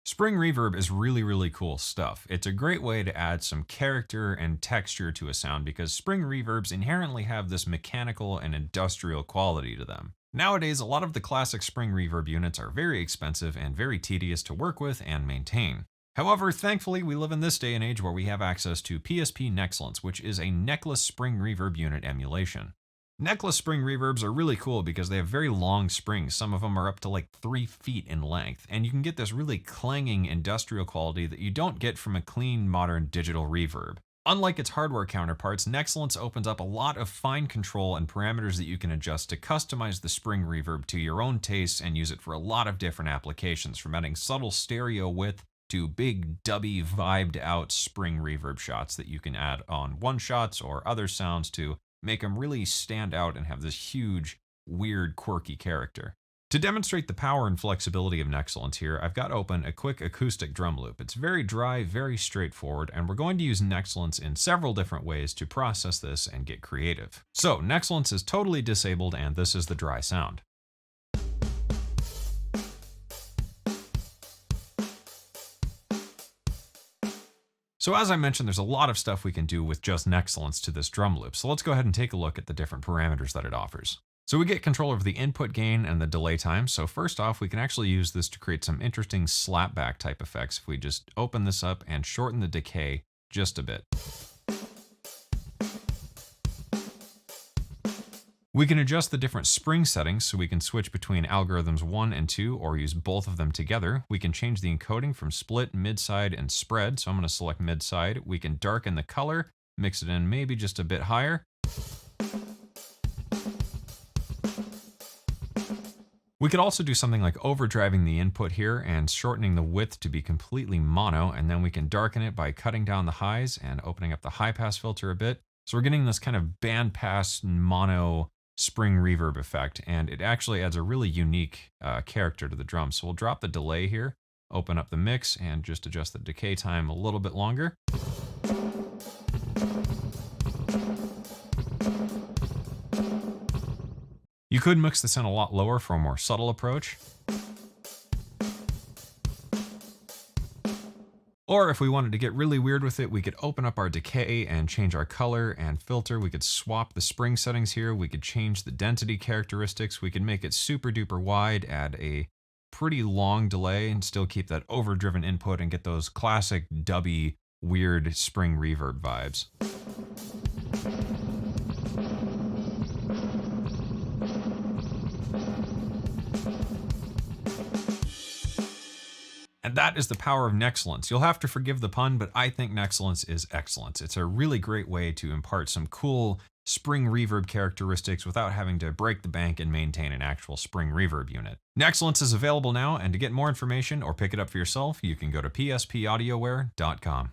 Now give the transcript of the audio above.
Spring reverb is really cool stuff. It's a great way to add some character and texture to a sound because spring reverbs inherently have this mechanical and industrial quality to them. Nowadays, a lot of the classic spring reverb units are very expensive and very tedious to work with and maintain. However, thankfully, we live in this day and age where we have access to PSP Nexcellence, which is a necklace spring reverb unit emulation. Necklace spring reverbs are really cool because they have very long springs. Some of them are up to like 3 feet in length, and you can get this really clanging industrial quality that you don't get from a clean modern digital reverb. Unlike its hardware counterparts, Nexcellence opens up a lot of fine control and parameters that you can adjust to customize the spring reverb to your own tastes and use it for a lot of different applications, from adding subtle stereo width to big dubby vibed out spring reverb shots that you can add on one shots or other sounds to make them really stand out and have this huge, weird, quirky character. To demonstrate the power and flexibility of Nexcellence here, I've got open a quick acoustic drum loop. It's very dry, very straightforward, and we're going to use Nexcellence in several different ways to process this and get creative. So, Nexcellence is totally disabled, and this is the dry sound. So as I mentioned, there's a lot of stuff we can do with just Nexcellence to this drum loop. So let's go ahead and take a look at the different parameters that it offers. So we get control over the input gain and the delay time. So first off, we can actually use this to create some interesting slapback type effects if we just open this up and shorten the decay just a bit. We can adjust the different spring settings so we can switch between algorithms 1 and 2 or use both of them together. We can change the encoding from split, mid-side, and spread. So I'm going to select mid-side. We can darken the color, mix it in maybe just a bit higher. We could also do something like overdriving the input here and shortening the width to be completely mono, and then we can darken it by cutting down the highs and opening up the high pass filter a bit. So we're getting this kind of band pass mono spring reverb effect, and it actually adds a really unique character to the drum. So we'll drop the delay here, open up the mix, and just adjust the decay time a little bit longer. You could mix this in a lot lower for a more subtle approach. Or if we wanted to get really weird with it, we could open up our decay and change our color and filter. We could swap the spring settings here. We could change the density characteristics. We could make it super duper wide, add a pretty long delay, and still keep that overdriven input and get those classic dubby, weird spring reverb vibes. And that is the power of Nexcellence. You'll have to forgive the pun, but I think Nexcellence is excellence. It's a really great way to impart some cool spring reverb characteristics without having to break the bank and maintain an actual spring reverb unit. Nexcellence is available now, and to get more information or pick it up for yourself, you can go to PSPaudioware.com.